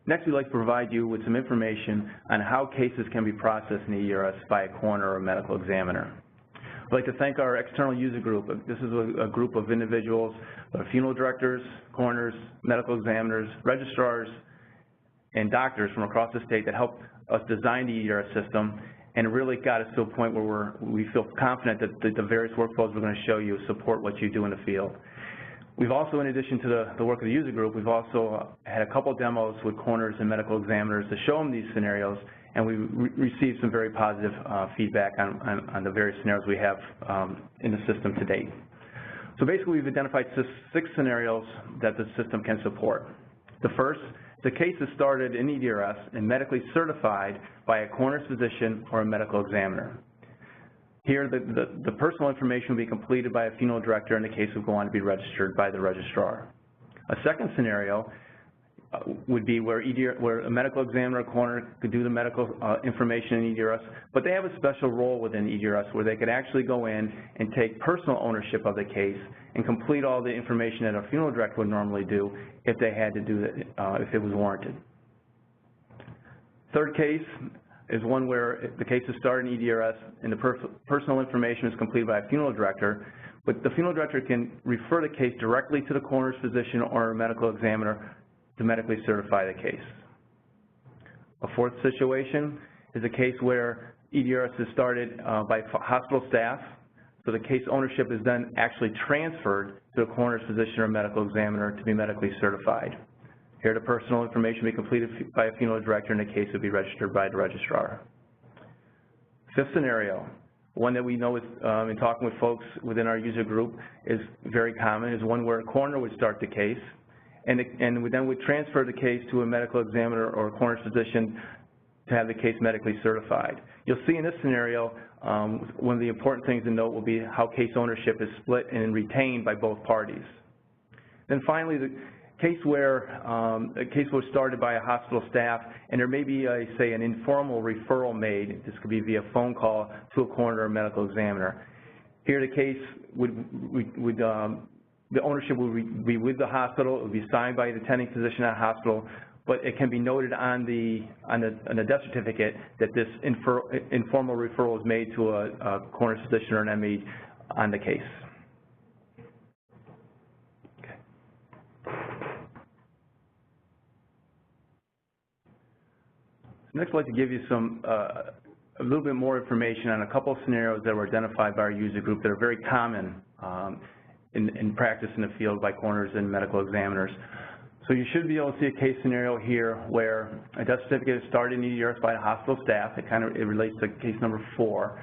Next, we'd like to provide you with some information on how cases can be processed in EDRS by a coroner or medical examiner. I'd like to thank our external user group. This is a group of individuals, funeral directors, coroners, medical examiners, registrars, and doctors from across the state that helped us design the EDRS system, and it really got us to a point where we feel confident that the various workflows we're going to show you support what you do in the field. We've also, in addition to the work of the user group, we've also had a couple demos with coroners and medical examiners to show them these scenarios, and we received some very positive feedback on the various scenarios we have in the system to date. So basically, we've identified 6 scenarios that the system can support. The first, the case is started in EDRS and medically certified by a coroner's physician or a medical examiner. Here, the personal information will be completed by a funeral director, and the case will go on to be registered by the registrar. A second scenario would be where a medical examiner or coroner could do the medical information in EDRS, but they have a special role within EDRS where they could actually go in and take personal ownership of the case and complete all the information that a funeral director would normally do if they had to do it, if it was warranted. Third case is one where the case is started in EDRS and the personal information is completed by a funeral director, but the funeral director can refer the case directly to the coroner's physician or a medical examiner to medically certify the case. A fourth situation is a case where EDRS is started by hospital staff, so the case ownership is then actually transferred to the coroner's physician or medical examiner to be medically certified. Here, the personal information will be completed by a funeral director, and the case will be registered by the registrar. Fifth scenario, one that we know is, in talking with folks within our user group, is very common, is one where a coroner would start the case, and then would transfer the case to a medical examiner or a coroner's physician to have the case medically certified. You'll see in this scenario, one of the important things to note will be how case ownership is split and retained by both parties. Then finally, the case where a case was started by a hospital staff, and there may be, say, an informal referral made. This could be via phone call to a coroner or medical examiner. Here, the case the ownership would be with the hospital. It would be signed by the attending physician at the hospital, but it can be noted on the death certificate that this informal referral is made to a coroner's physician or an ME on the case. Next, I'd like to give you a little bit more information on a couple of scenarios that were identified by our user group that are very common in practice in the field by coroners and medical examiners. So you should be able to see a case scenario here where a death certificate is started in EDRS by the hospital staff. It relates to case number 4,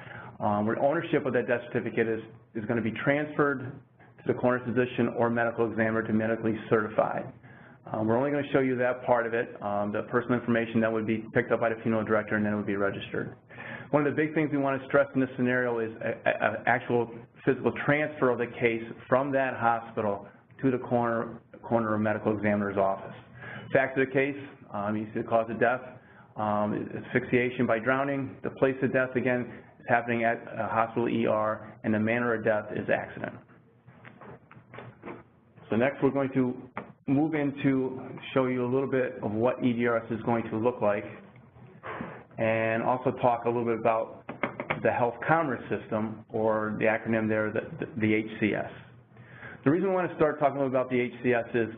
where ownership of that death certificate is going to be transferred to the coroner's physician or medical examiner to medically certify. We're only going to show you that part of it. The personal information that would be picked up by the funeral director and then it would be registered. One of the big things we want to stress in this scenario is an actual physical transfer of the case from that hospital to the coroner or medical examiner's office. Fact of the case, you see the cause of death, asphyxiation by drowning. The place of death, again, is happening at a hospital ER, and the manner of death is accident. So next we're going to move into show you a little bit of what EDRS is going to look like, and also talk a little bit about the health commerce system, or the acronym there, the HCS. The reason we want to start talking about the HCS is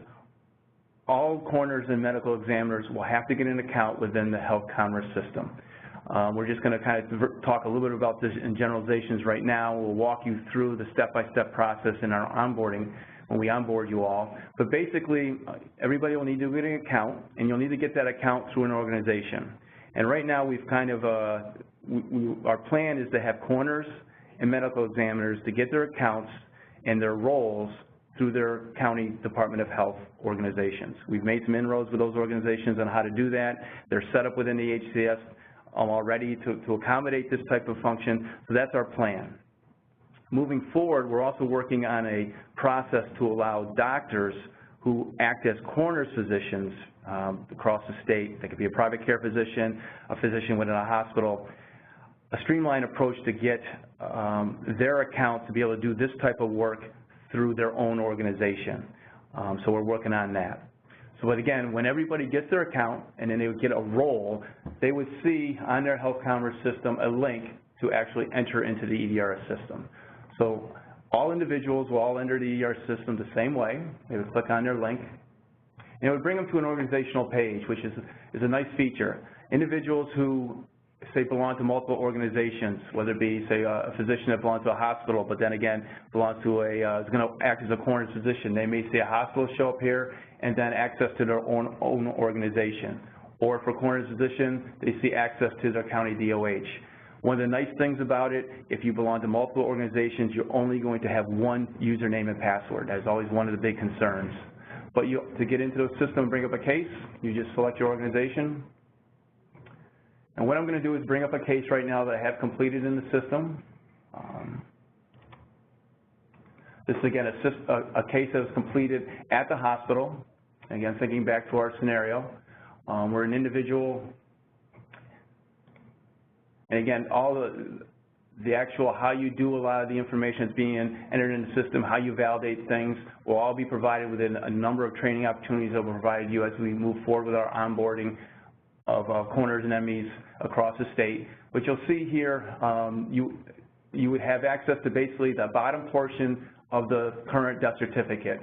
all coroners and medical examiners will have to get an account within the health commerce system. We're just going to kind of talk a little bit about this in generalizations right now. We'll walk you through the step-by-step process in our onboarding when we onboard you all. But basically, everybody will need to get an account, and you'll need to get that account through an organization. And right now, we've kind of, our plan is to have coroners and medical examiners to get their accounts and their roles through their county Department of Health organizations. We've made some inroads with those organizations on how to do that. They're set up within the HCS already to accommodate this type of function, so that's our plan. Moving forward, we're also working on a process to allow doctors who act as coroner's physicians across the state. They could be a private care physician, a physician within a hospital, a streamlined approach to get their account to be able to do this type of work through their own organization. So we're working on that. So but again, when everybody gets their account and then they would get a role, they would see on their Health Commerce system a link to actually enter into the EDRS system. So all individuals will all enter the EDRS system the same way. They would click on their link, and it would bring them to an organizational page, which is a nice feature. Individuals who, say, belong to multiple organizations, whether it be, say, a physician that belongs to a hospital, but then again belongs to is going to act as a Coroners physician. They may see a hospital show up here and then access to their own organization. Or for Coroners physician, they see access to their county DOH. One of the nice things about it, if you belong to multiple organizations, you're only going to have one username and password. That is always one of the big concerns. But to get into the system and bring up a case, you just select your organization. And what I'm going to do is bring up a case right now that I have completed in the system. This is, again, a case that was completed at the hospital. Again, thinking back to our scenario, where an individual, and again, all the actual how you do a lot of the information that's being entered in the system, how you validate things, will all be provided within a number of training opportunities that will provide you as we move forward with our onboarding of Coroners and MEs across the state. But you'll see here, you would have access to basically the bottom portion of the current death certificate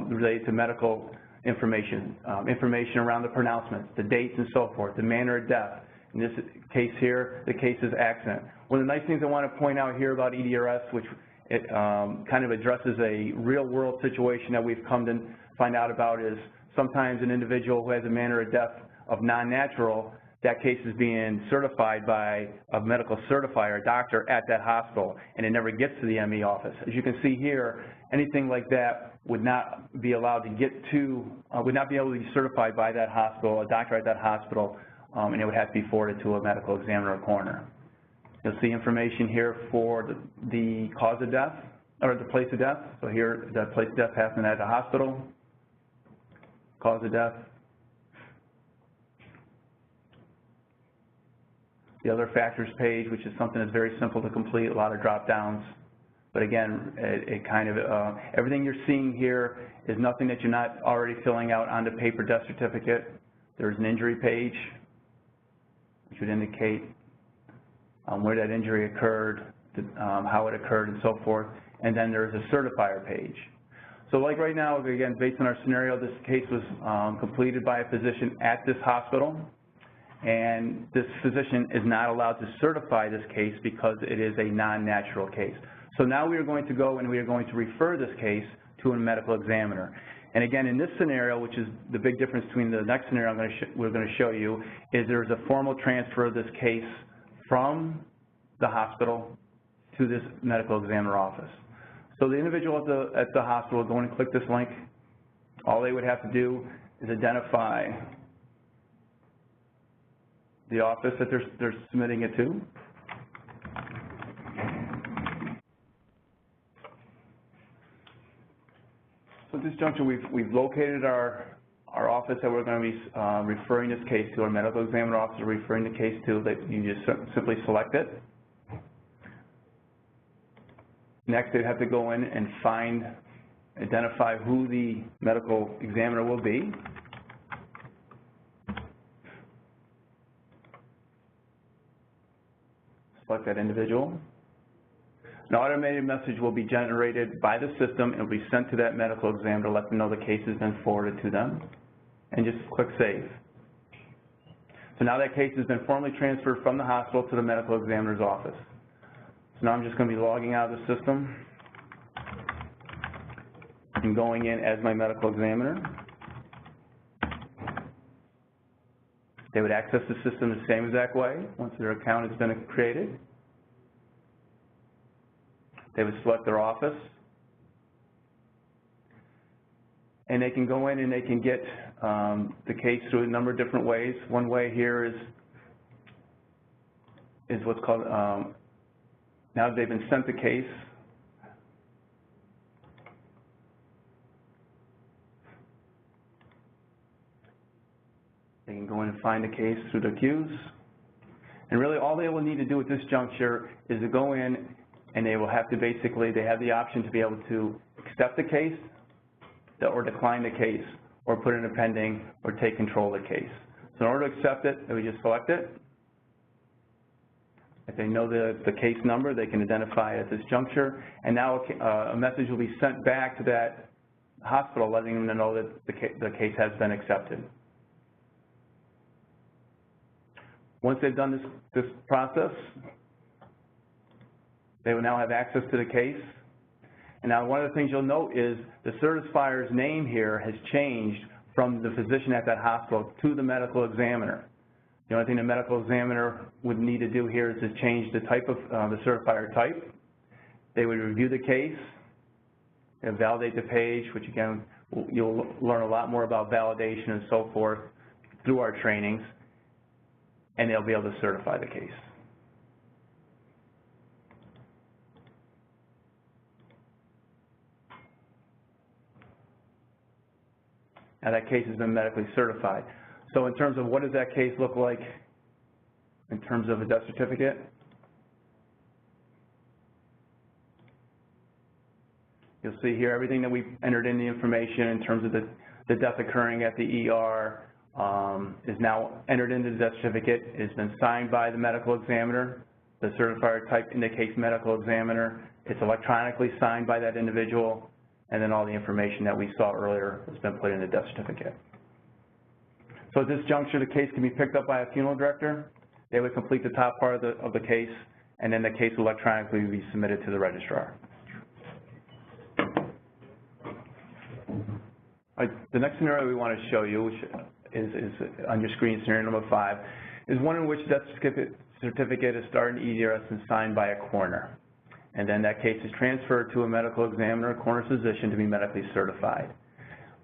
related to medical information, information around the pronouncements, the dates and so forth, the manner of death. In this case here, the case is accident. One of the nice things I want to point out here about EDRS, which it kind of addresses a real-world situation that we've come to find out about, is sometimes an individual who has a manner of death of non-natural, that case is being certified by a medical certifier, a doctor at that hospital, and it never gets to the ME office. As you can see here, anything like that would not be allowed to get to, would not be able to be certified by that hospital, a doctor at that hospital, and it would have to be forwarded to a medical examiner or coroner. You'll see information here for the cause of death, or the place of death. So here, the place of death happened at the hospital, cause of death. The other factors page, which is something that's very simple to complete, a lot of drop downs. But again, it kind of, everything you're seeing here is nothing that you're not already filling out on the paper death certificate. There's an injury page, which would indicate where that injury occurred, how it occurred, and so forth. And then there's a certifier page. So like right now, again, based on our scenario, this case was completed by a physician at this hospital. And this physician is not allowed to certify this case because it is a non-natural case. So now we are going to go and we are going to refer this case to a medical examiner. And again, in this scenario, which is the big difference between the next scenario we're going to show you, is there's a formal transfer of this case from the hospital to this medical examiner office. So the individual at the hospital will go in and click this link. All they would have to do is identify the office that they're submitting it to. So at this juncture, we've located our office that we're going to be referring this case to, our medical examiner office referring the case to. That you just simply select it. Next, they'd have to go in and identify who the medical examiner will be. Select that individual. An automated message will be generated by the system and will be sent to that medical examiner to let them know the case has been forwarded to them. And just click Save. So now that case has been formally transferred from the hospital to the medical examiner's office. So now I'm just going to be logging out of the system and going in as my medical examiner. They would access the system the same exact way once their account has been created. They would select their office. And they can go in and they can get the case through a number of different ways. One way here is what's called, now that they've been sent the case, they can go in and find the case through the queues. And really all they will need to do at this juncture is to go in and they will have to basically, they have the option to be able to accept the case or decline the case. or put in a pending, or take control of the case. So in order to accept it, we just select it. If they know the case number, they can identify it at this juncture, and now a message will be sent back to that hospital letting them know that the case has been accepted. Once they've done this process, they will now have access to the case. And now one of the things you'll note is the certifier's name here has changed from the physician at that hospital to the medical examiner. The only thing the medical examiner would need to do here is to change the type of the certifier type. They would review the case and validate the page, which again, you'll learn a lot more about validation and so forth through our trainings, and they'll be able to certify the case. Now that case has been medically certified. So in terms of what does that case look like in terms of a death certificate? You'll see here everything that we entered in the information in terms of the death occurring at the ER is now entered into the death certificate. It's been signed by the medical examiner. The certifier type indicates medical examiner. It's electronically signed by that individual, and then all the information that we saw earlier has been put in the death certificate. So at this juncture, the case can be picked up by a funeral director. They would complete the top part of the case, and then the case will electronically be submitted to the registrar. The next scenario we want to show you, which is on your screen, scenario number 5, is one in which death certificate is started in EDRS and signed by a coroner. And then that case is transferred to a medical examiner, a coroner's physician, to be medically certified.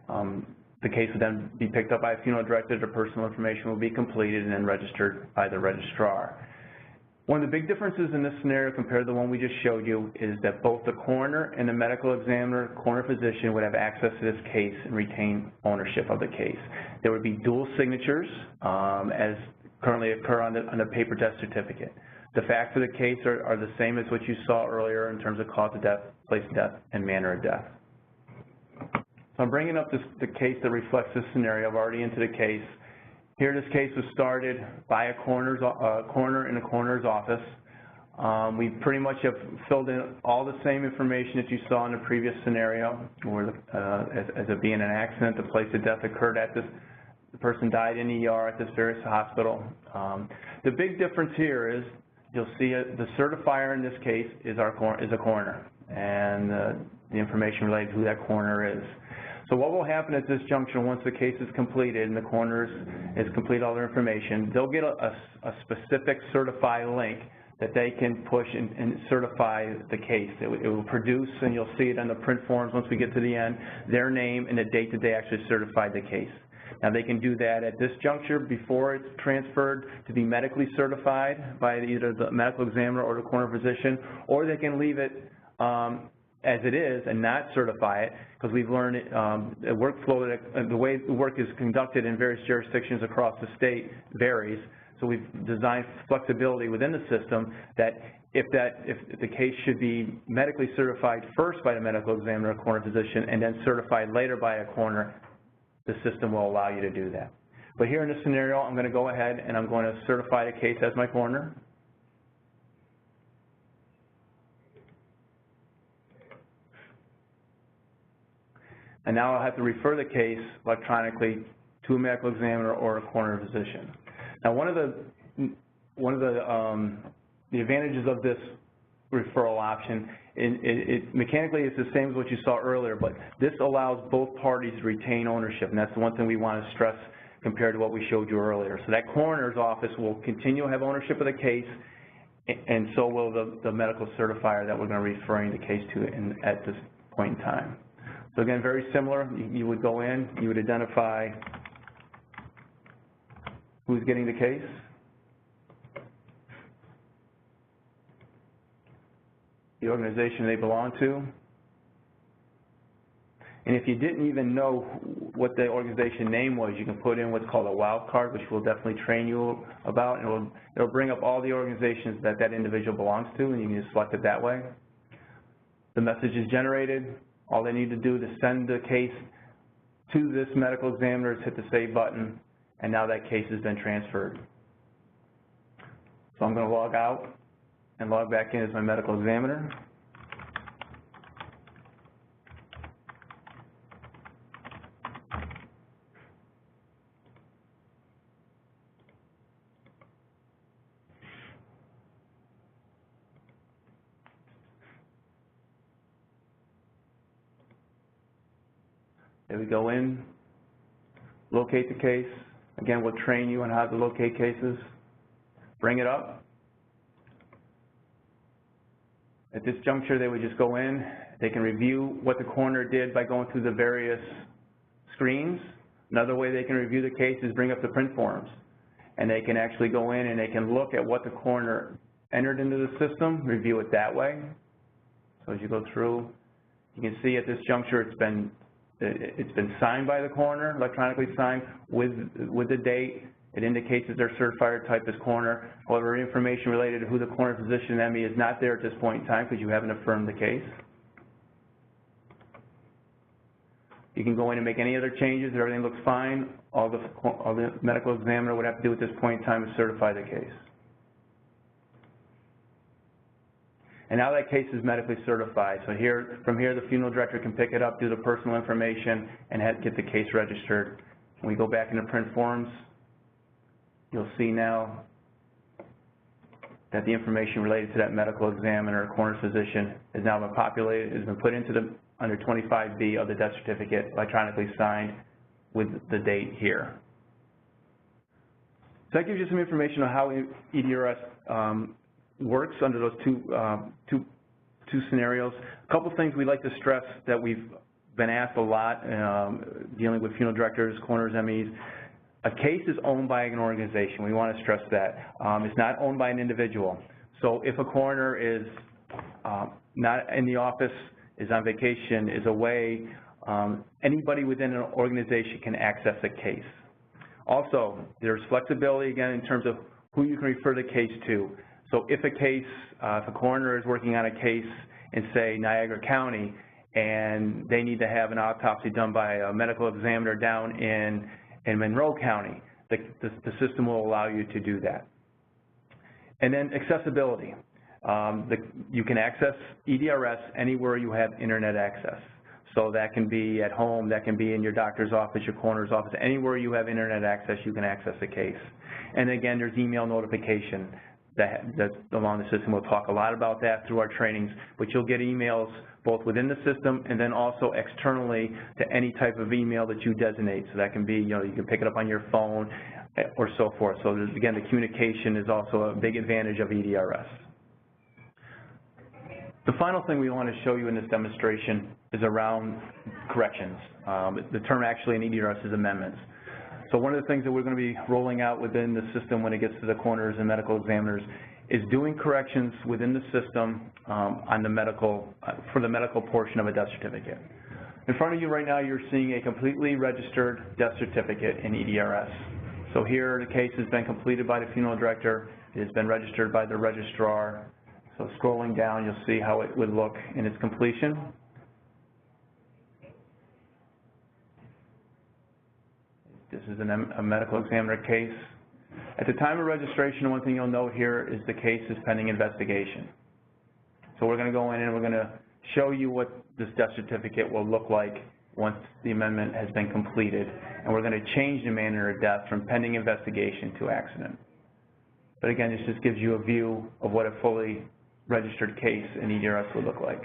The case will then be picked up by a funeral director. The personal information will be completed and then registered by the registrar. One of the big differences in this scenario compared to the one we just showed you is that both the coroner and the medical examiner, coroner physician, would have access to this case and retain ownership of the case. There would be dual signatures as currently occur on the paper death certificate. The facts of the case are the same as what you saw earlier in terms of cause of death, place of death, and manner of death. So I'm bringing up the case that reflects this scenario. I've already into the case. Here, this case was started by a coroner in a coroner's office. We pretty much have filled in all the same information that you saw in the previous scenario, where as it being an accident, the place of death occurred at this, the person died in ER at this various hospital. The big difference here is you'll see the certifier in this case is a coroner, and the information related to who that coroner is. So what will happen at this juncture once the case is completed and the coroners has completed all their information, they'll get a specific certify link that they can push and certify the case. It will produce, and you'll see it on the print forms once we get to the end, their name and the date that they actually certified the case. Now they can do that at this juncture before it's transferred to be medically certified by either the medical examiner or the coroner physician, or they can leave it as it is and not certify it, because we've learned a workflow, the way the work is conducted in various jurisdictions across the state varies. So we've designed flexibility within the system that if the case should be medically certified first by the medical examiner or coroner physician and then certified later by a coroner, the system will allow you to do that. But here in this scenario, I'm going to go ahead and I'm going to certify the case as my coroner. And now I'll have to refer the case electronically to a medical examiner or a coroner physician. Now, one of the advantages of this referral option, mechanically it's the same as what you saw earlier, but this allows both parties to retain ownership, and that's the one thing we want to stress compared to what we showed you earlier. So that coroner's office will continue to have ownership of the case, and so will the medical certifier that we're going to be referring the case to at this point in time. So again, very similar. You would go in, you would identify who's getting the case, the organization they belong to, and if you didn't even know what the organization name was, you can put in what's called a wild card, which we'll definitely train you about, and it'll bring up all the organizations that that individual belongs to, and you can just select it that way. The message is generated. All they need to do to send the case to this medical examiner, hit the save button, and now that case has been transferred. So I'm going to log out and log back in as my medical examiner. There we go in, locate the case. Again, we'll train you on how to locate cases. Bring it up. At this juncture, they would just go in. They can review what the coroner did by going through the various screens. Another way they can review the case is bring up the print forms. And they can actually go in and they can look at what the coroner entered into the system, review it that way. So as you go through, you can see at this juncture it's been signed by the coroner, electronically signed with the date. It indicates that their certifier type is coroner. However, information related to who the coroner physician ME is not there at this point in time because you haven't affirmed the case. You can go in and make any other changes. If everything looks fine, all the medical examiner would have to do at this point in time is certify the case. And now that case is medically certified. So from here, the funeral director can pick it up, do the personal information, and get the case registered. When we go back into print forms, you'll see now that the information related to that medical examiner or coroner physician has now been populated, has been put into under 25B of the death certificate, electronically signed with the date here. So that gives you some information on how EDRS works under those two scenarios. A couple things we'd like to stress that we've been asked a lot dealing with funeral directors, coroners, MEs. A case is owned by an organization. We want to stress that. It's not owned by an individual. So if a coroner is not in the office, is on vacation, is away, anybody within an organization can access a case. Also, there's flexibility, again, in terms of who you can refer the case to. So if a coroner is working on a case in, say, Niagara County, and they need to have an autopsy done by a medical examiner down in Monroe County, the system will allow you to do that. And then accessibility. You can access EDRS anywhere you have internet access. So that can be at home, that can be in your doctor's office, your coroner's office, anywhere you have internet access, you can access a case. And again, there's email notification that's along the system. We'll talk a lot about that through our trainings, but you'll get emails both within the system and then also externally to any type of email that you designate. So that can be, you can pick it up on your phone or so forth. So again, the communication is also a big advantage of EDRS. The final thing we want to show you in this demonstration is around corrections. The term actually in EDRS is amendments. So one of the things that we're going to be rolling out within the system when it gets to the coroners and medical examiners is doing corrections within the system on the for the medical portion of a death certificate. In front of you right now, you're seeing a completely registered death certificate in EDRS. So here, the case has been completed by the funeral director. It has been registered by the registrar. So scrolling down, you'll see how it would look in its completion. This is a medical examiner case. At the time of registration, one thing you'll note here is the case is pending investigation. So we're going to go in and we're going to show you what this death certificate will look like once the amendment has been completed. And we're going to change the manner of death from pending investigation to accident. But again, this just gives you a view of what a fully registered case in EDRS would look like.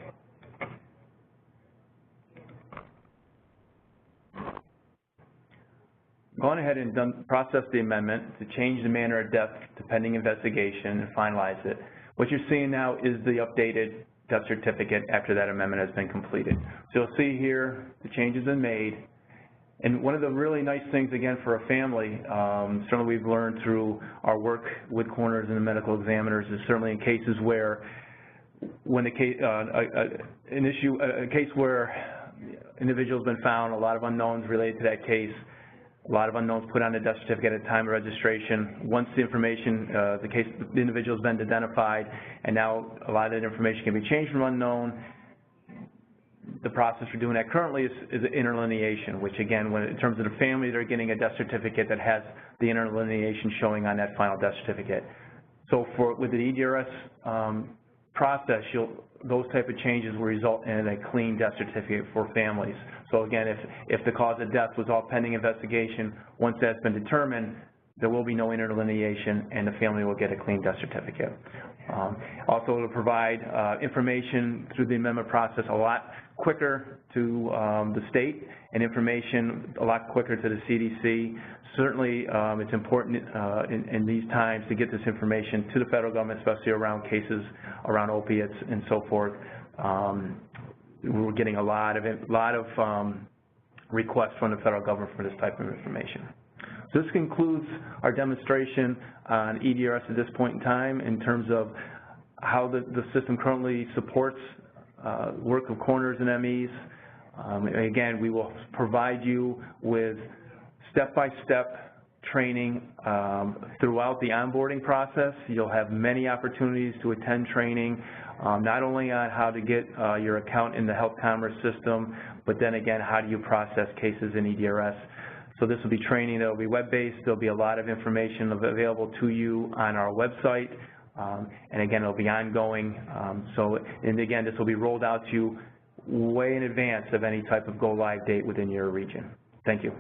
Gone ahead and processed the amendment to change the manner of death to pending investigation and finalize it. What you're seeing now is the updated death certificate after that amendment has been completed. So you'll see here the change has been made. And one of the really nice things, again, for a family, certainly we've learned through our work with coroners and the medical examiners, is certainly in cases where when a case where individual's been found, a lot of unknowns related to that case, a lot of unknowns put on the death certificate at the time of registration. Once the information, the individual has been identified, and now a lot of that information can be changed from unknown. the process for doing that currently is interlineation, which again, in terms of the family, they're getting a death certificate that has the interlineation showing on that final death certificate. So with the EDRS process, those type of changes will result in a clean death certificate for families. So again, if the cause of death was all pending investigation, once that's been determined, there will be no interlineation and the family will get a clean death certificate. Also, to provide information through the amendment process a lot quicker to the state and information a lot quicker to the CDC. Certainly, it's important in these times to get this information to the federal government, especially around cases around opiates and so forth. We're getting a lot of requests from the federal government for this type of information. So this concludes our demonstration on EDRS at this point in time in terms of how the system currently supports work of coroners and MEs. Again, we will provide you with step-by-step training throughout the onboarding process. You'll have many opportunities to attend training, not only on how to get your account in the health commerce system, but then again, how do you process cases in EDRS. So this will be training that will be web-based. There'll be a lot of information available to you on our website. And again, it'll be ongoing. And again, this will be rolled out to you way in advance of any type of go-live date within your region. Thank you.